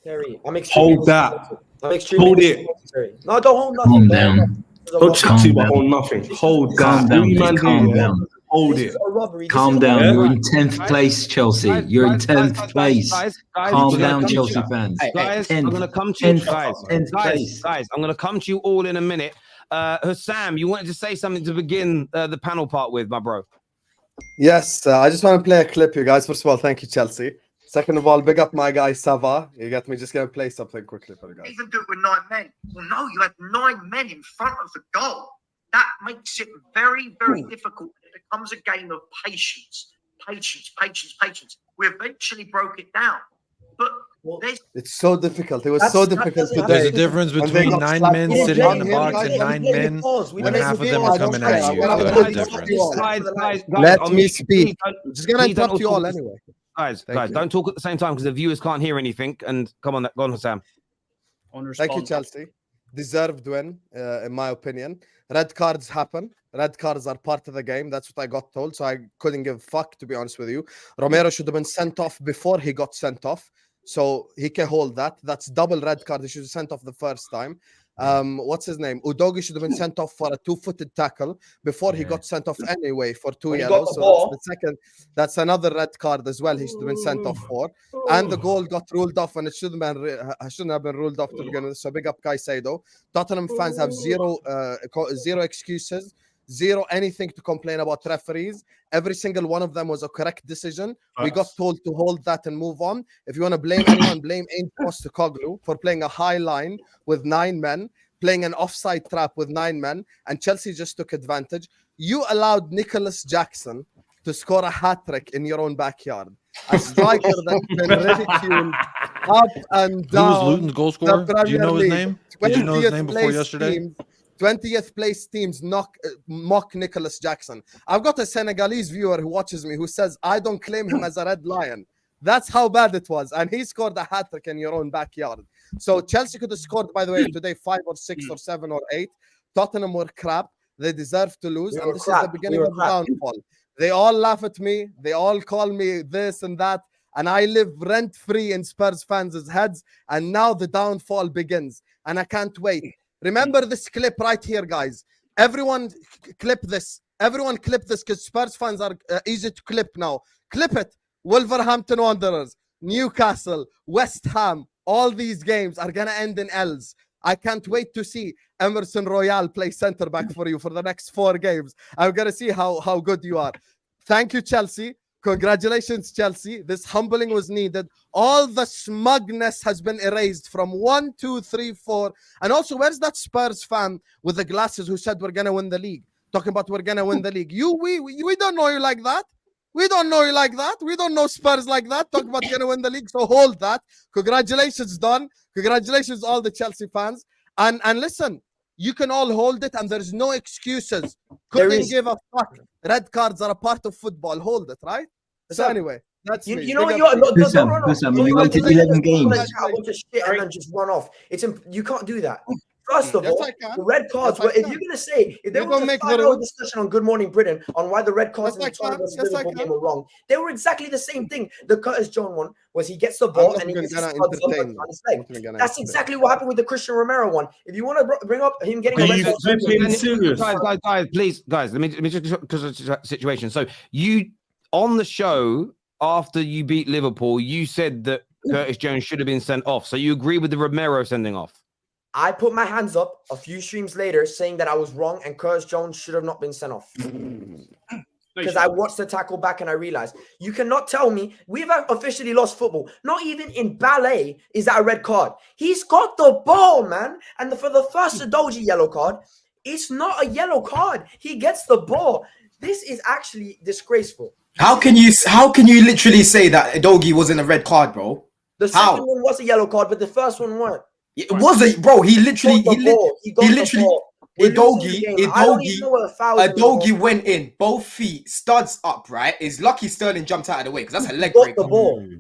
Terry, I'm extremely Hold that. I'm extremely Hold it. Terry. No, don't hold nothing. Calm down. Don't chat to you about hold nothing. Hold Calm that. down, What you please. man Calm do, yeah? down. Hold This it. is a robbery. Calm This is down. a You're robbery. in 10th place, Chelsea. You're in 10th place. Calm down, Chelsea fans. Guys, 10th. I'm gonna come to you, 10th place. guys. I'm gonna come to you all in a minute. Sam, you wanted to say something to begin the panel part with, my bro. Yes, I just want to play a clip, you guys. First of all, thank you, Chelsea. Second of all, big up my guy Sava. You get me? Just gonna play something quickly for you guys. Even do it with 9 men. Well, no, you had 9 men in front of the goal. That makes it very, very difficult. It becomes a game of patience. We eventually broke it down. But it's so difficult. It was so difficult today. There's a difference between 9 men sitting in the box and 9 men when half of them are coming at you. Let me speak. I'm just gonna interrupt you all anyway. Guys, don't talk at the same time because the viewers can't hear anything. And come on, go on, Sam. Thank you, Chelsea. Deserved win, in my opinion. Red cards happen. Red cards are part of the game. That's what I got told. So I couldn't give a fuck, to be honest with you. Romero should have been sent off before he got sent off. So he can hold that. That's double red card. He should have sent off the first time. What's his name? Udogi should have been sent off for a 2-footed tackle before he got sent off anyway for 2 yellows. So that's the second. That's another red card as well. He should have been sent off for. And the goal got ruled off, and it shouldn't have been ruled off to begin with. So big up Caicedo. Tottenham fans have zero excuses. Zero anything to complain about referees. Every single one of them was a correct decision. We got told to hold that and move on. If you want to blame anyone, blame Ain Postecoglou for playing a high line with 9 men, playing an offside trap with 9 men, and Chelsea just took advantage. You allowed Nicholas Jackson to score a hat-trick in your own backyard. A striker that's been ridiculed up and down. Who was Luton's goal scorer? Do you know his name? Did you know his name before yesterday? 20th place teams mock Nicholas Jackson. I've got a Senegalese viewer who watches me who says, I don't claim him as a red lion. That's how bad it was. And he scored a hat-trick in your own backyard. So Chelsea could have scored, by the way, today 5 or 6 or 7 or 8. Tottenham were crap. They deserve to lose. And this is the beginning of the downfall. They all laugh at me. They all call me this and that. And I live rent-free in Spurs fans' heads. And now the downfall begins. And I can't wait. Remember this clip right here, guys. Everyone clip this. Everyone clip this because Spurs fans are easy to clip now. Clip it. Wolverhampton Wanderers, Newcastle, West Ham. All these games are going to end in L's. I can't wait to see Emerson Royal play centre back for you for the next 4 games. I'm going to see how good you are. Thank you, Chelsea. Congratulations, Chelsea. This humbling was needed. All the smugness has been erased from 1, 2, 3, 4. And also, where's that Spurs fan with the glasses who said we're going to win the league? Talking about we're going to win the league. We don't know you like that. We don't know you like that. We don't know Spurs like that. Talk about going to win the league. So hold that. Congratulations, Don. Congratulations, all the Chelsea fans. And listen, you can all hold it and there's no excuses. Couldn't give a fuck. Red cards are a part of football. Hold it, right? So anyway, that's me. You know what? You waited 11 games. And then just run off. You can't do that. First of all, the red cards were, if you're going to say, if there was a final discussion on Good Morning Britain on why the red cards in the Tottenham versus Liverpool game were wrong, they were exactly the same thing. The Curtis Jones one was he gets the ball and he gets his leg. That's exactly what happened with the Christian Romero one. If you want to bring up him getting a red card, guys, please, let me just because of the situation. So you on the show after you beat Liverpool, you said that Curtis Jones should have been sent off. So you agree with the Romero sending off? I put my hands up a few streams later saying that I was wrong and Curtis Jones should have not been sent off. Because I watched the tackle back and I realized you cannot tell me we've officially lost football. Not even in ballet is that a red card. He's got the ball, man. And for the first Udogi yellow card, it's not a yellow card. He gets the ball. This is actually disgraceful. How can you literally say that Udogi wasn't a red card, bro? The second one was a yellow card, but the first one weren't. It wasn't, bro. He literally Udogi went in, both feet, studs up, right? It's lucky Sterling jumped out of the way because that's a leg breaker.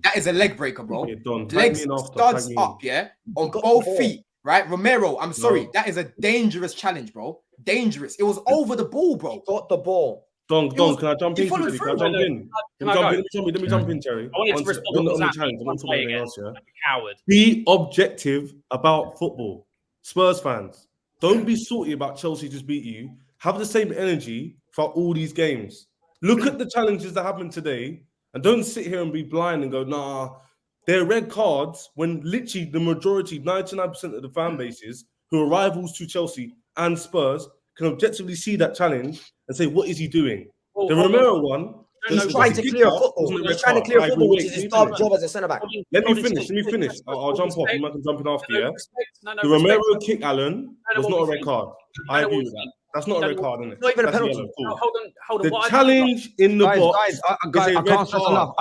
That is a leg breaker, bro. Legs, studs up, yeah, on both feet, right? Romero, I'm sorry, that is a dangerous challenge, bro. Dangerous. It was over the ball, bro. Got the ball. Don, can I jump in quickly? Can I jump in? Let me jump in, Terry. I wanted to respond on the challenge. I'm not talking about anything else, yeah? Coward. Be objective about football. Spurs fans, don't be salty about Chelsea just beat you. Have the same energy for all these games. Look at the challenges that happened today and don't sit here and be blind and go, nah, they're red cards when literally the majority, 99% of the fan bases who are rivals to Chelsea and Spurs can objectively see that challenge and say, what is he doing? The Romero one, he's trying to clear football. He's trying to clear football, which is his job as a centre back. Let me finish. I'll jump off. You can jump in after, yeah? The Romero kick, Alan, was not a red card. I agree with that. That's not a red card, isn't it? Not even a penalty. Cool. Hold on. The challenge in the box. Guys, I can't stress enough.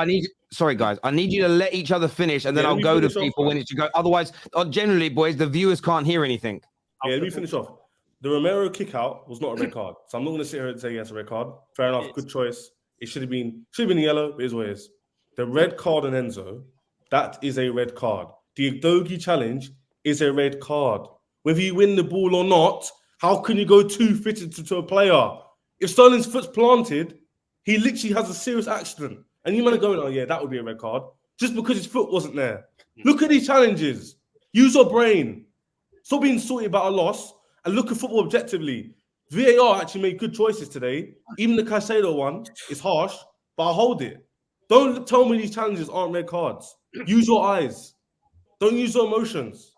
Sorry, guys. I need you to let each other finish, and then I'll go to people when it's to go. Otherwise, generally, boys, the viewers can't hear anything. Yeah, let me finish off. The Romero kick out was not a red card, so I'm not going to sit here and say yes, a red card. Fair enough, good choice. It should have been yellow, but it is what it is. The red card on Enzo, that is a red card. The Udogie challenge is a red card. Whether you win the ball or not, how can you go too fitted to a player? If Sterling's foot's planted, he literally has a serious accident. And you might go, oh yeah, that would be a red card. Just because his foot wasn't there. Look at these challenges. Use your brain. Stop being salty about a loss and look at football objectively. VAR actually made good choices today. Even the Caicedo one is harsh, but I'll hold it. Don't tell me these challenges aren't red cards. Use your eyes. Don't use your emotions.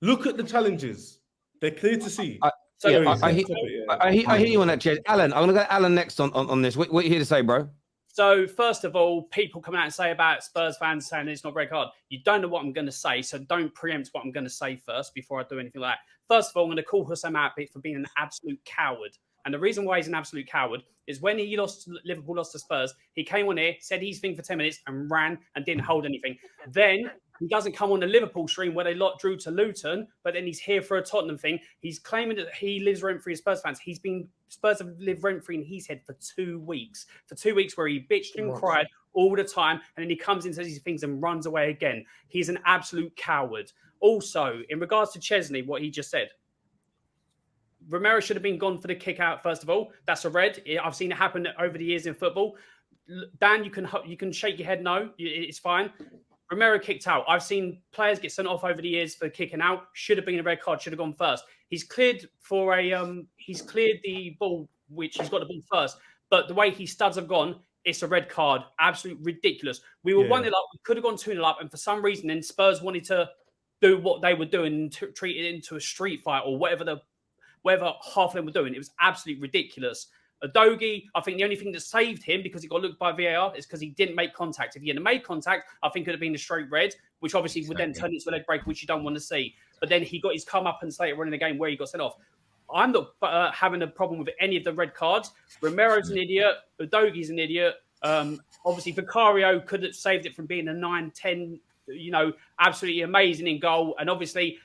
Look at the challenges. They're clear to see. I hear you on that, Jed. Alan, I'm going to go to Alan next on this. What are you here to say, bro? So, first of all, people come out and say about Spurs fans saying it's not a red card. You don't know what I'm going to say, so don't preempt what I'm going to say first before I do anything like that. First of all, I'm going to call Hussam out for being an absolute coward. And the reason why he's an absolute coward is when Liverpool lost to Spurs, he came on here, said he's thing for 10 minutes and ran and didn't hold anything. Then he doesn't come on the Liverpool stream where they drew to Luton, but then he's here for a Tottenham thing. He's claiming that he lives rent-free as Spurs fans. Spurs have lived rent-free in his head for 2 weeks. For 2 weeks where he bitched and cried all the time, and then he comes in, says these things and runs away again. He's an absolute coward. Also, in regards to Chesney, what he just said, Romero should have been gone for the kick out, first of all. That's a red. I've seen it happen over the years in football. Dan, you can shake your head no. It's fine. Romero kicked out. I've seen players get sent off over the years for kicking out. Should have been a red card. Should have gone first. He's cleared for he's cleared the ball, which he's got the ball first. But the way his studs have gone, it's a red card. Absolutely ridiculous. We were 1-0 up. We could have gone 2-0 up. And for some reason, then Spurs wanted to do what they were doing and treat it into a street fight or whatever half of them were doing. It was absolutely ridiculous. Udogie, I think the only thing that saved him because he got looked by VAR is because he didn't make contact. If he had made contact, I think it would have been a straight red, which obviously would then turn into a leg break, which you don't want to see. But then he got his come-uppance later on in the game where he got sent off. I'm not having a problem with any of the red cards. Romero's an idiot. Udogie's an idiot. Obviously, Vicario could have saved it from being a 9-10, absolutely amazing in goal. And obviously,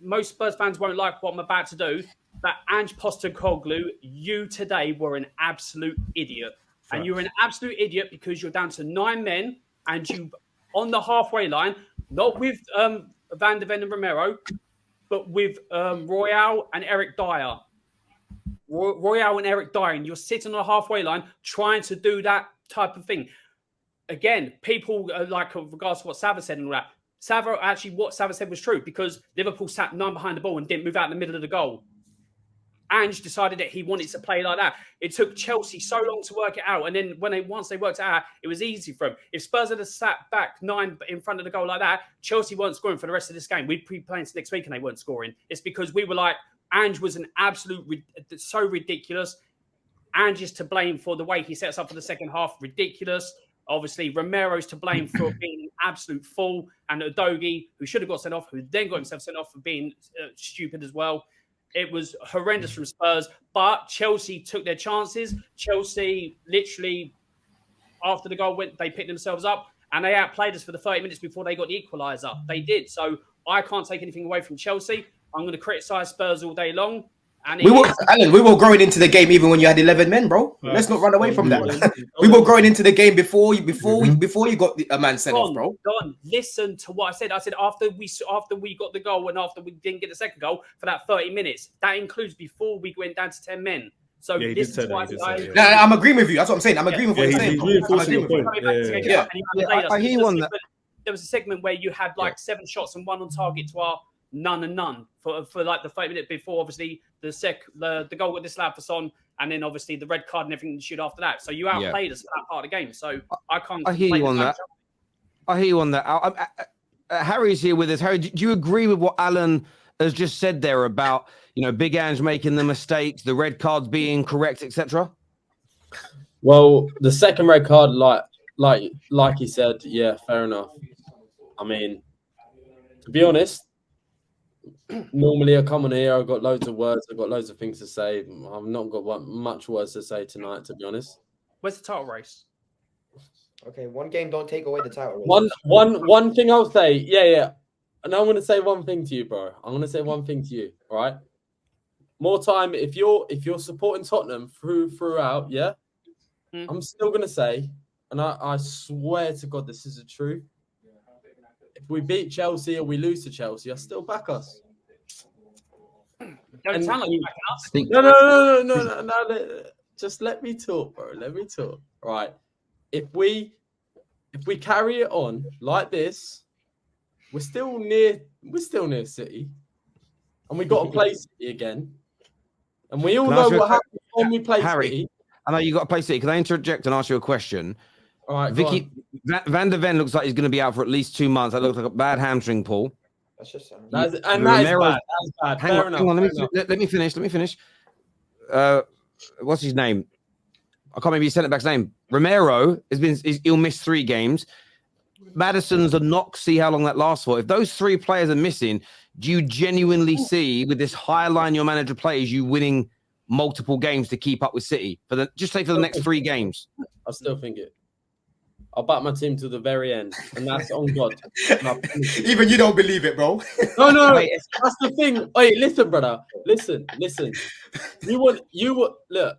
most Spurs fans won't like what I'm about to do, but Ange Postecoglou, you today were an absolute idiot. Right. And you're an absolute idiot because you're down to 9 men and you on the halfway line, not with Van de Ven and Romero, but with Royale and Eric Dyer. Royale and Eric Dyer, and you're sitting on the halfway line trying to do that type of thing. Again, people like regards to what Sava said and all that. What Sava said was true because Liverpool sat 9 behind the ball and didn't move out in the middle of the goal. Ange decided that he wanted to play like that. It took Chelsea so long to work it out. And then once they worked it out, it was easy for them. If Spurs had sat back 9 in front of the goal like that, Chelsea weren't scoring for the rest of this game. We'd be playing next week and they weren't scoring. It's because we were like, Ange was an absolute, so ridiculous. Ange is to blame for the way he set us up for the second half. Ridiculous. Obviously, Romero's to blame for being an absolute fool. And Udogie, who should have got sent off, who then got himself sent off for being stupid as well. It was horrendous from Spurs, but Chelsea took their chances. Chelsea literally, after the goal went, they picked themselves up and they outplayed us for the 30 minutes before they got the equaliser. They did. So I can't take anything away from Chelsea. I'm going to criticise Spurs all day long. And we were growing into the game even when you had 11 men, bro. Let's not run away from that. We were growing into the game before you got a man sent off, bro. Don, listen to what I said. I said after we got the goal and after we didn't get the second goal for that 30 minutes, that includes before we went down to 10 men. So Yeah, he this did say is why that. He did say that, No, I'm agreeing with you. That's what I'm saying. I'm agreeing with what Yeah, you're saying. he's bro. reinforcing I'm the agreeing point. with you. Yeah. I hear you on that. There was a segment where you had like 7 shots and 1 on target to our none and none for like the 5 minute before, obviously the goal got disallowed for Son, and then obviously the red card and everything shoot after that. So you outplayed us for that part of the game. So I can't. I hear you on that. I hear you on that. Harry's here with us. Harry, do you agree with what Alan has just said there about, Big Ange making the mistakes, the red cards being correct, etc.? Well, the second red card, like he said, yeah, fair enough. I mean, to be honest, normally I come on here, I've got loads of words, I've got loads of things to say. I've not got much words to say tonight, to be honest. Where's the title race? Okay, one game don't take away the title race. One thing I'll say, yeah. And I'm gonna say one thing to you, bro. I'm gonna say one thing to you, all right? More time if you're supporting Tottenham throughout, yeah. I'm still gonna say, and I swear to God, this is the truth. If we beat Chelsea or we lose to Chelsea, I still back us. Don't sound like you're backing us. No. Just let me talk, bro. Let me talk. All right. If we carry it on like this, we're still near City, and we got to play City again. And we all know what happens when we play City. I know you got to play City. Can I interject and ask you a question? All right, Vicky Van de Ven looks like he's going to be out for at least 2 months. That looks like a bad hamstring pull. That's just that is bad. Hang on. Let me finish. What's his name? I can't remember his centre back's name. Romero he'll miss 3 games. Maddison's a knock. See how long that lasts for. If those 3 players are missing, do you genuinely see with this high line your manager plays you winning multiple games to keep up with City for the next 3 games? I still think it. I'll back my team to the very end, and that's on God. Even you don't believe it, bro. No, that's the thing. Wait, listen, brother. Listen. You would look,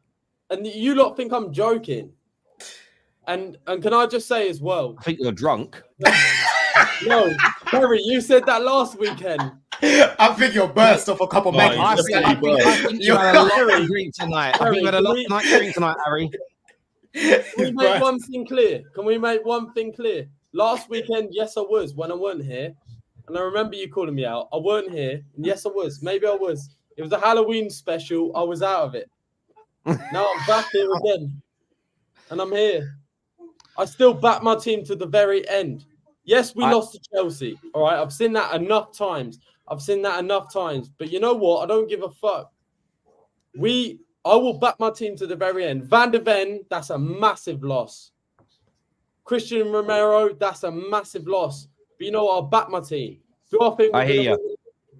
and you lot think I'm joking. And can I just say as well? I think you're drunk. No, Harry, you said that last weekend. I think you're burst off a couple of I think you had a lot to drink tonight. I think you had a lot to drink tonight, Harry. Can we make one thing clear? Last weekend, yes, I was when I weren't here. And I remember you calling me out. I weren't here. And yes, I was. Maybe I was. It was a Halloween special. I was out of it. Now I'm back here again. And I'm here. I still back my team to the very end. Yes, we lost to Chelsea. All right. I've seen that enough times. But you know what? I don't give a fuck. I will back my team to the very end. Van de Ven, that's a massive loss. Christian Romero, that's a massive loss. But you know what? I'll back my team. Do I think I hear you.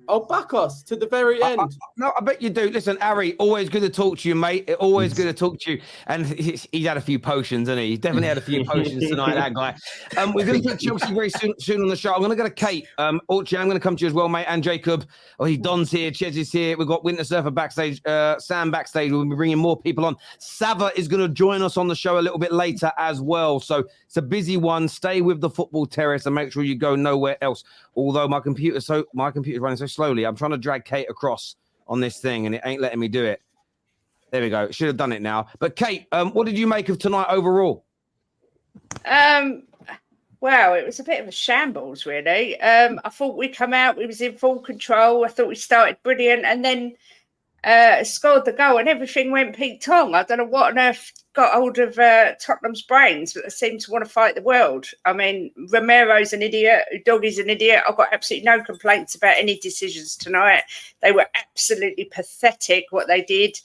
I'll back us to the very end. No, I bet you do. Listen, Harry, always good to talk to you, mate. Always good to talk to you. And he's had a few potions, hasn't he? He's definitely had a few potions tonight, that guy. We're going to talk Chelsea very soon on the show. I'm going to go to Kate. Orchie, I'm going to come to you as well, mate. And Jacob. Don's here. Chez is here. We've got Winter Surfer backstage. Sam backstage. We'll be bringing more people on. Sava is going to join us on the show a little bit later as well. So it's a busy one. Stay with the football terrace and make sure you go nowhere else. Although my computer's running so slowly, I'm trying to drag Kate across on this thing and it ain't letting me do it. There we go. Should have done it now. But Kate, what did you make of tonight overall? Well, it was a bit of a shambles, really. I thought we'd come out, we was in full control. I thought we started brilliant and then scored the goal and everything went Pete Tong. I don't know what on earth got hold of Tottenham's brains, but they seem to want to fight the world. I mean, Romero's an idiot, Udogi's an idiot. I've got absolutely no complaints about any decisions tonight. They were absolutely pathetic what they did.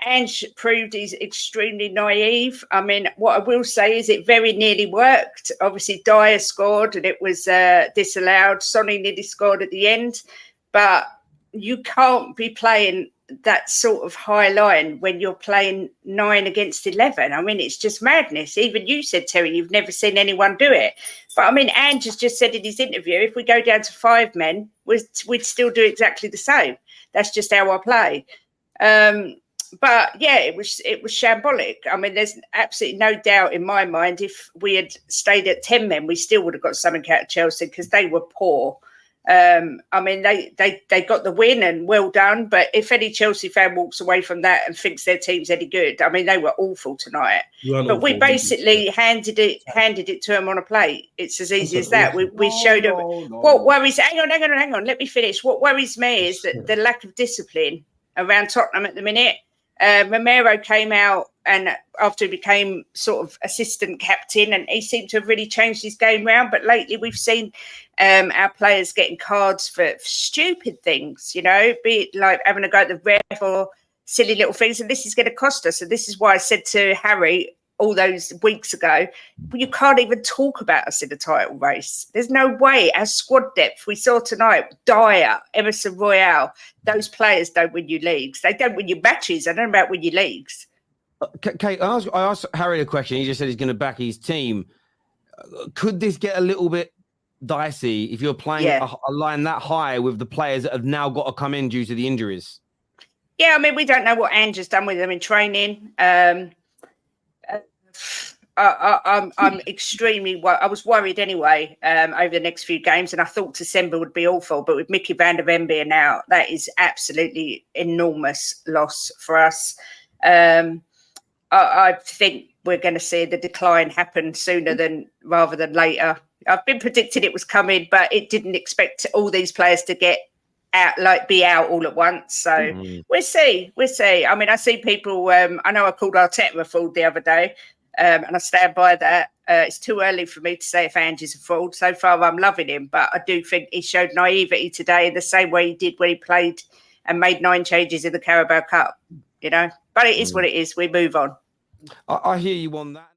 Ange proved he's extremely naive. I mean, what I will say is it very nearly worked. Obviously, Dyer scored and it was disallowed. Sonny nearly scored at the end, but you can't be playing that sort of high line when you're playing 9 against 11. I mean, it's just madness. Even you said, Terry, you've never seen anyone do it. But I mean, Ange has just said in his interview, if we go down to 5 men, we'd still do exactly the same. That's just how I play. But yeah, it was shambolic. I mean, there's absolutely no doubt in my mind if we had stayed at 10 men, we still would have got something out of Chelsea because they were poor. I mean, they got the win and well done. But if any Chelsea fan walks away from that and thinks their team's any good, I mean, they were awful tonight. But we basically handed it to them on a plate. It's as easy as that. We showed them what worries. Hang on. Let me finish. What worries me is that the lack of discipline around Tottenham at the minute. Romero came out and after he became sort of assistant captain, and he seemed to have really changed his game round. But lately we've seen our players getting cards for stupid things, be it like having a go at the ref or silly little things. And this is going to cost us. And this is why I said to Harry all those weeks ago, you can't even talk about us in the title race. There's no way. Our squad depth, we saw tonight, Dyer, Emerson Royale, those players don't win you leagues. They don't win you matches. They don't about win you leagues. Kate, I asked Harry a question. He just said he's going to back his team. Could this get a little bit dicey if you're playing a line that high with the players that have now got to come in due to the injuries? Yeah, I mean, we don't know what Ange has done with them in training. I'm extremely. I was worried anyway over the next few games, and I thought December would be awful. But with Mickey van der Ven being out, that is absolutely enormous loss for us. I think we're going to see the decline happen sooner rather than later. I've been predicting it was coming, but it didn't expect all these players to get out, be out all at once. So we'll see. I mean, I see people. I know I called Arteta a fraud the other day, and I stand by that. It's too early for me to say if Ange is a fraud. So far, I'm loving him, but I do think he showed naivety today in the same way he did when he played and made 9 changes in the Carabao Cup. But it is what it is. We move on. I hear you on that.